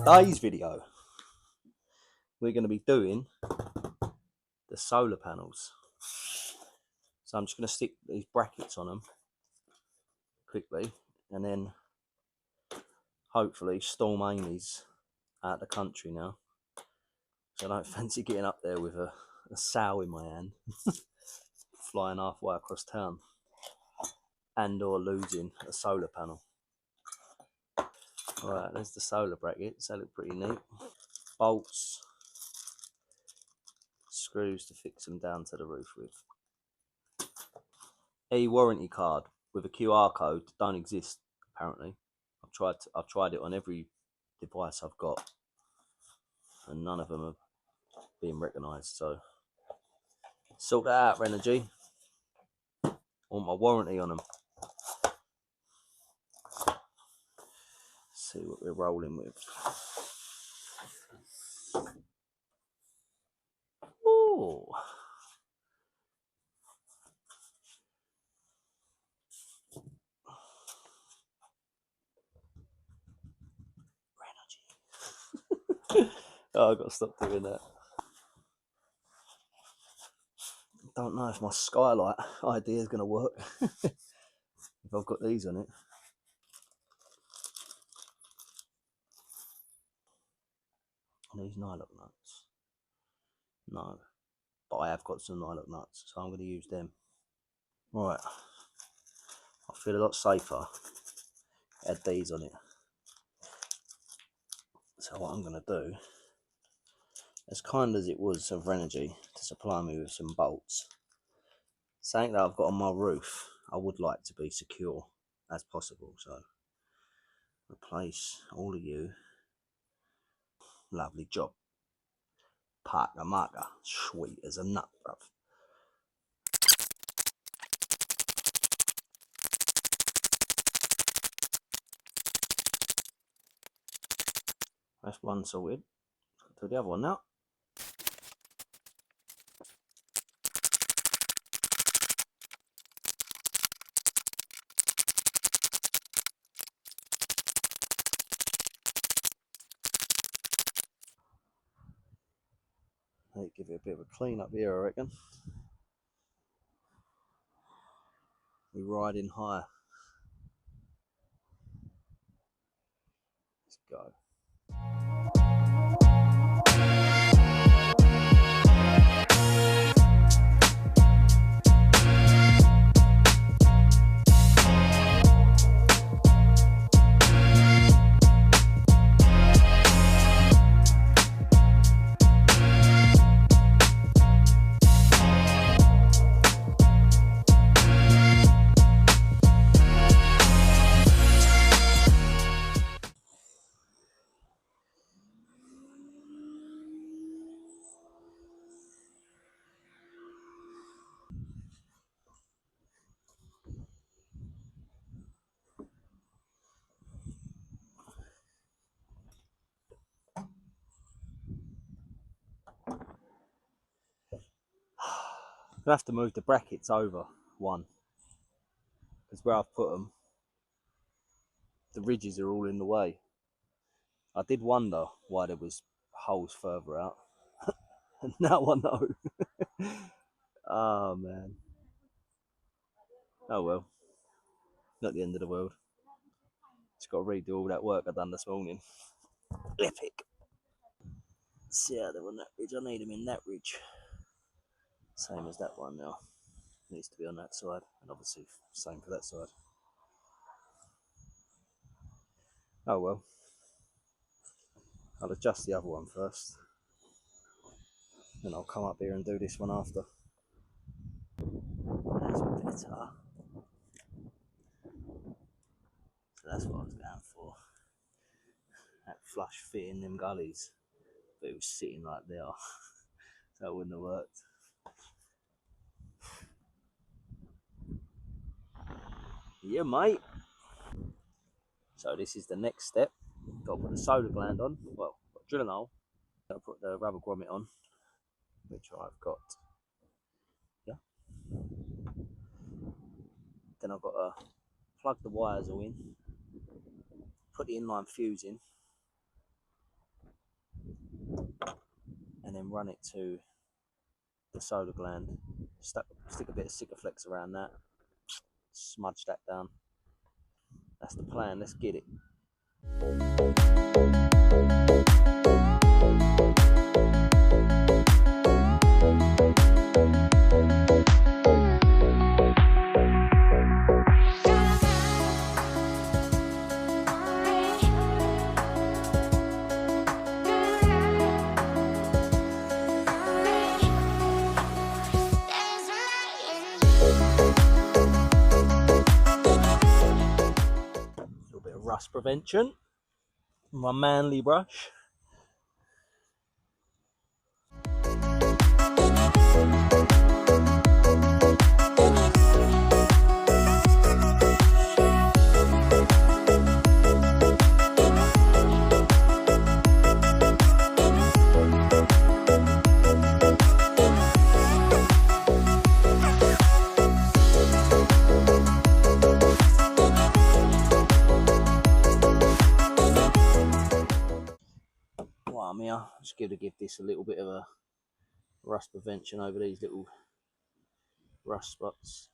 Today's video, we're going to be doing the solar panels. So I'm just going to stick these brackets on them quickly, and then hopefully storm Amy's out of the country now. So I don't fancy getting up there with a sow in my hand, flying halfway across town, and or losing a solar panel. Right, there's the solar brackets. They look pretty neat. Bolts, screws to fix them down to the roof with. E-warranty card with a QR code don't exist apparently. I've tried it on every device I've got, and none of them are being recognised. So sort that out, Renergy. I want my warranty on them. See what we're rolling with. Oh, oh, I've got to stop doing that. Don't know if my skylight idea is going to work if I've got these on it. These nylock nuts. No, but I have got some nylock nuts, so I'm going to use them. Right, I feel a lot safer. Add these on it. So what I'm going to do, as kind as it was of Renergy to supply me with some bolts, something that I've got on my roof, I would like to be secure as possible. So replace all of you. Lovely job. Parker marker, sweet as a nut, bruv. That's one sorted. Do the other one now. Give it a bit of a clean up here, I reckon. We're riding high. Let's go. I have to move the brackets over one, because where I've put them, the ridges are all in the way. I did wonder why there was holes further out. Now I know. Oh man. Oh well. Not the end of the world. Just got to redo all that work I done this morning. Epic. See how they're on that ridge. I need them in that ridge. Same as that one now. Needs to be on that side, and obviously same for that side. Oh well. I'll adjust the other one first, then I'll come up here and do this one after. That's better. So that's what I was going for. That flush fit in them gullies, but it was sitting like there, so it wouldn't have worked. Yeah, mate. So this is the next step. Got to put the solar gland on. Well, got drilling hole. Got to put the rubber grommet on, which I've got. Yeah. Then I've got to plug the wires all in, put the inline fuse in, and then run it to the solar gland. Stick a bit of Sikaflex around that, smudge that down. That's the plan. Let's get it. Rust prevention, my manly brush. Just give this a little bit of a rust prevention over these little rust spots.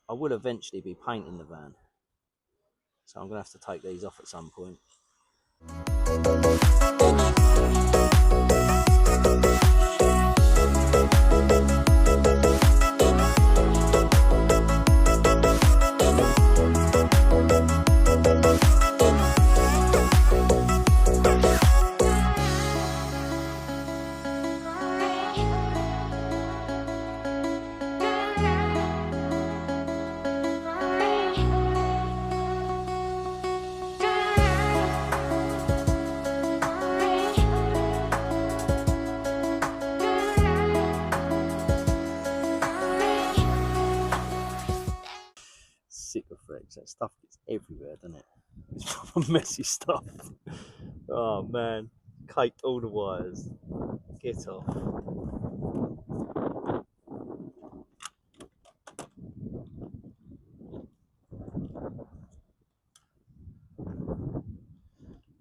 I will eventually be painting the van, so I'm gonna have to take these off at some point. That stuff gets everywhere, doesn't it? It's proper messy stuff. Oh man, caked all the wires. Get off.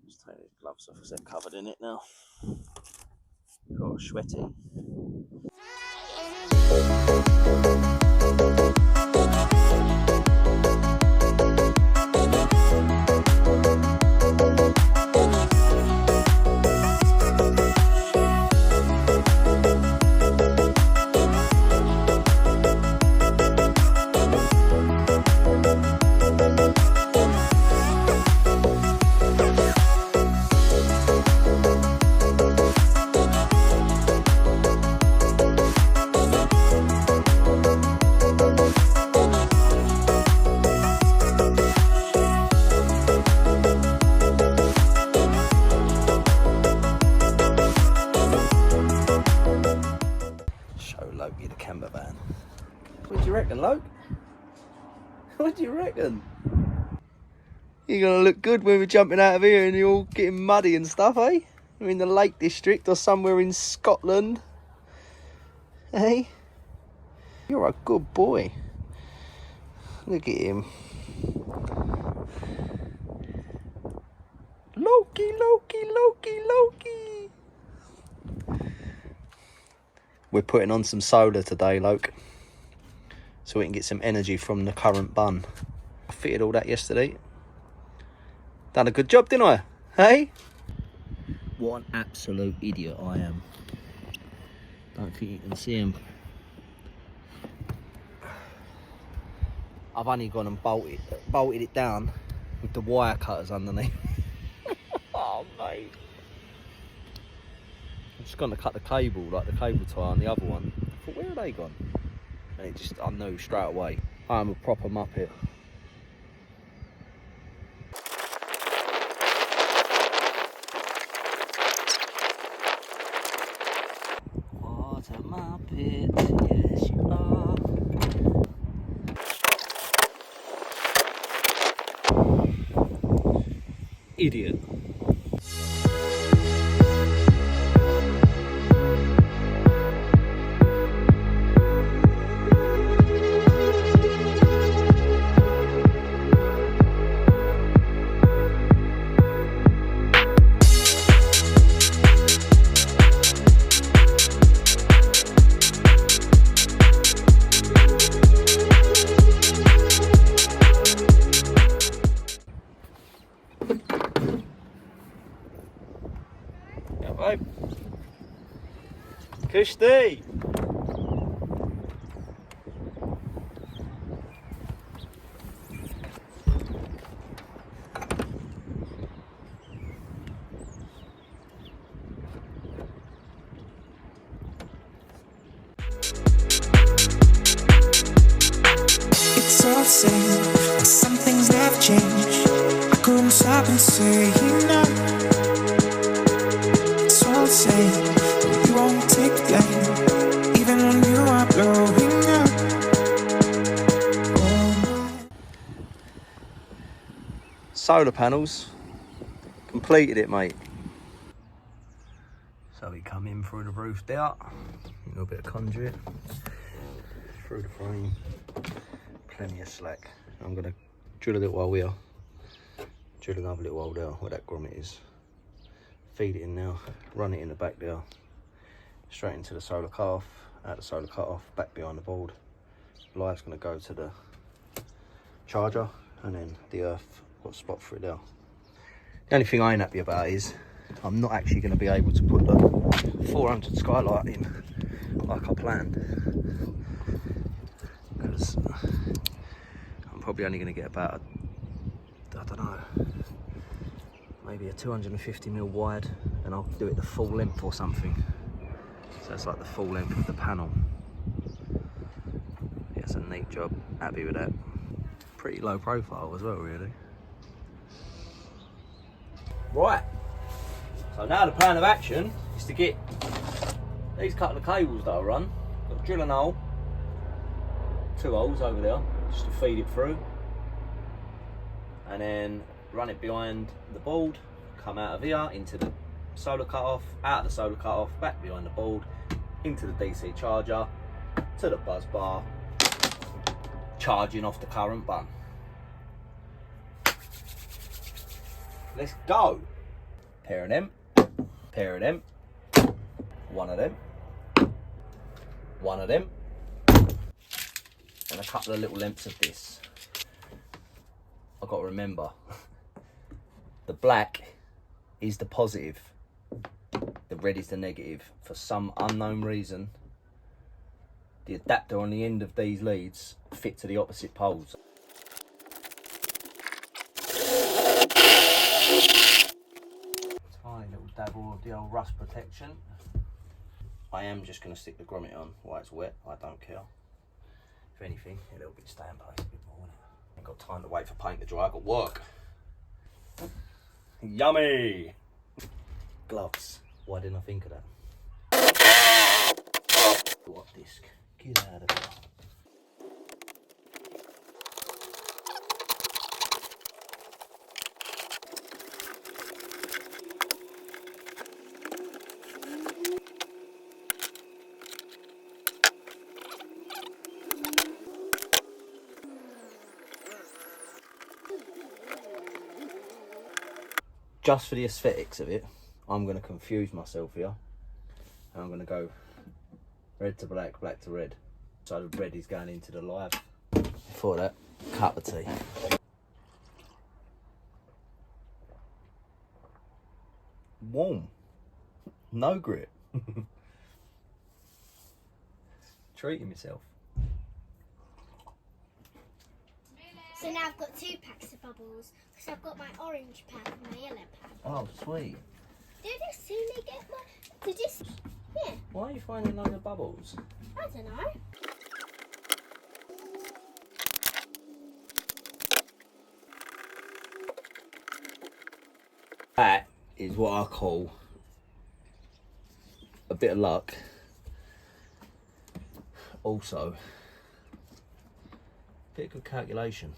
Just take these gloves off because they're covered in it now. Got a sweaty. What do you reckon, Loke? What do you reckon? You're gonna look good when we're jumping out of here and you're all getting muddy and stuff, eh? We're in the Lake District or somewhere in Scotland. Hey? You're a good boy. Look at him. Loki, Loki, Loki, Loki. We're putting on some solar today, Loke, so we can get some energy from the current bun. I fitted all that yesterday. Done a good job, didn't I? Hey? What an absolute idiot I am. Don't think you can see him. I've only gone and bolted it down with the wire cutters underneath. Oh, mate. I'm just going to cut the cable, like the cable tie on the other one. I thought, where are they gone? And it just, I knew straight away. I'm a proper muppet. What a muppet, yes you are. Idiot. Kushti! It's all the same, but some things never change. I couldn't stop and say no. It's all the same, but you won't take the blame, even when you are blowing up. Solar panels. Completed it, mate. So we come in through the roof there. A little bit of conduit. Through the frame. Plenty of slack. I'm going to drill a little hole here. Drill another little hole there where that grommet is. Feed it in now. Run it in the back there. Straight into the solar cut-off. Out the solar cut-off. Back behind the board. Live's going to go to the charger. And then the earth. Got a spot for it there. The only thing I ain't happy about is I'm not actually going to be able to put the 400 skylight in like I planned, because I'm probably only going to get about, I don't know, maybe a 250mm wide, and I'll do it the full length or something. So it's like the full length of the panel. Yeah, it's a neat job. Happy with that. Pretty low profile as well, really. Right, so now the plan of action is to get these couple of cables that I run. Got to drill a hole, 2 holes over there, just to feed it through, and then run it behind the board, come out of here into the solar cut-off, out of the solar cut-off, back behind the board, into the DC charger, to the buzz bar, charging off the current button. Let's go. Pair of them, pair of them, one of them, one of them, and a couple of little lengths of this. I've got to remember, the black is the positive, the red is the negative. For some unknown reason, the adapter on the end of these leads fit to the opposite poles. Tiny little dabble of the old rust protection. I am just going to stick the grommet on while it's wet. I don't care. If anything, it'll be stay in place a bit more, won't it? Ain't got time to wait for paint to dry. I've got work. Yummy! Gloves. Why didn't I think of that? What disc? Get out of there. Just for the aesthetics of it, I'm going to confuse myself here. And I'm going to go red to black, black to red. So the red is going into the live. Before that, cup of tea. Warm. No grit. Treating myself. So now I've got 2 packs of bubbles because I've got my orange pack and my yellow pack. Oh, sweet. Did you see me get my... Did you... Yeah. Why are you finding loads of bubbles? I don't know. That is what I call a bit of luck. Also, a bit of good calculation.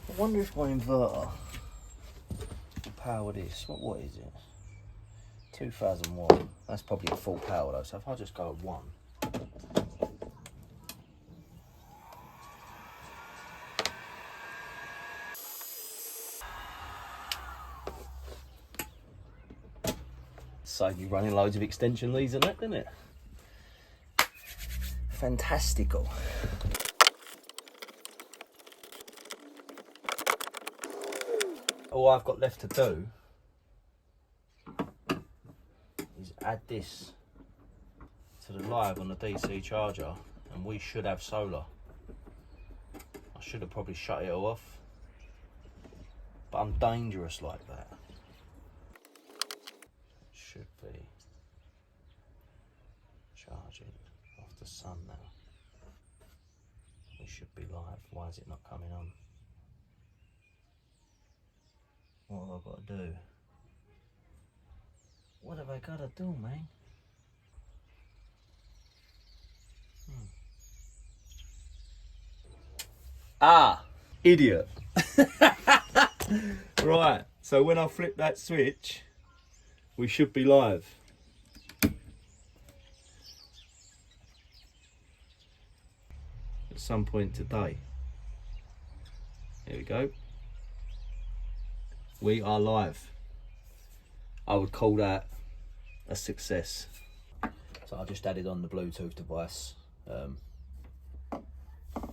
I wonder if my inverter will power this. What is it? 2000 watt. That's probably a full power though. So if I just go at 1. Save you running loads of extension leads and that, didn't it? Fantastical. all I've got left to do is add this to the live on the DC charger, and we should have solar. I should have probably shut it all off, but I'm dangerous like that. Should be charging off the sun now. We should be live. Why is it not coming on? What have I got to do? What have I got to do, man? Ah, idiot. Right, so when I flip that switch, we should be live. At some point today. Here we go. We are live. I would call that a success. So I just added on the Bluetooth device. And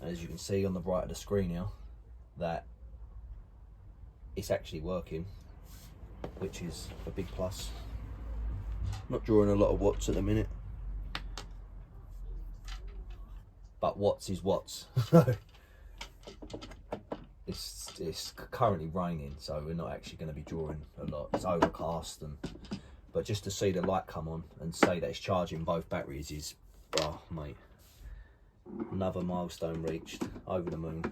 as you can see on the right of the screen here, that it's actually working, which is a big plus. Not drawing a lot of watts at the minute, but watts is watts. It's currently raining, so we're not actually going to be drawing a lot. It's overcast, but just to see the light come on and say that it's charging both batteries is, oh mate, another milestone reached. Over the moon.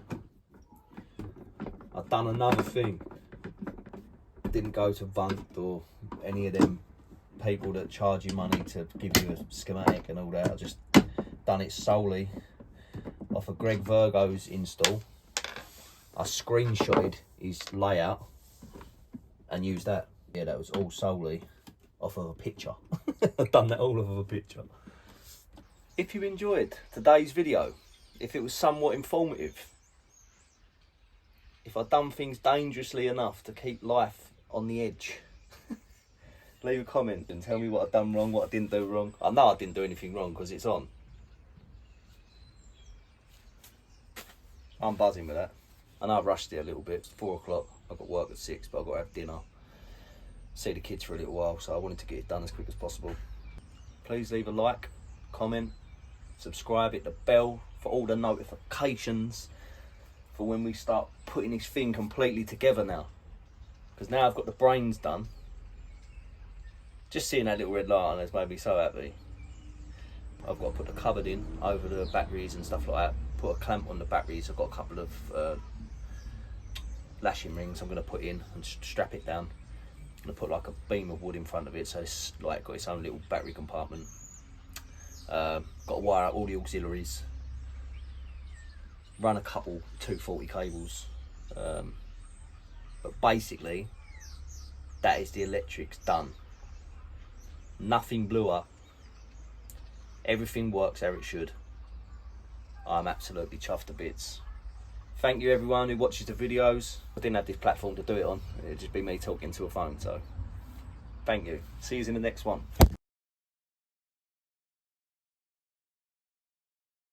I've done another thing. Didn't go to Vunt or any of them people that charge you money to give you a schematic and all that. I just done it solely off of Greg Virgo's install. I screenshotted his layout and used that. Yeah, that was all solely off of a picture. I've done that all off of a picture. If you enjoyed today's video, if it was somewhat informative, if I've done things dangerously enough to keep life on the edge, leave a comment and tell me what I've done wrong, what I didn't do wrong. I know I didn't do anything wrong because it's on. I'm buzzing with that. I know I've rushed it a little bit. It's 4 o'clock. I've got work at 6, but I've got to have dinner. See the kids for a little while, so I wanted to get it done as quick as possible. Please leave a like, comment, subscribe, hit the bell for all the notifications for when we start putting this thing completely together now. Because now I've got the brains done. Just seeing that little red light on has made me so happy. I've got to put the cupboard in over the batteries and stuff like that. Put a clamp on the batteries. I've got a couple of lashing rings I'm going to put in and strap it down. I'm going to put like a beam of wood in front of it, so it's like got its own little battery compartment. Got to wire up all the auxiliaries. Run a couple 240 cables. But basically, that is the electrics done. Nothing blew up. Everything works how it should. I'm absolutely chuffed to bits. Thank you everyone who watches the videos. I didn't have this platform to do it on. It'd just be me talking to a phone, so thank you. See you in the next one.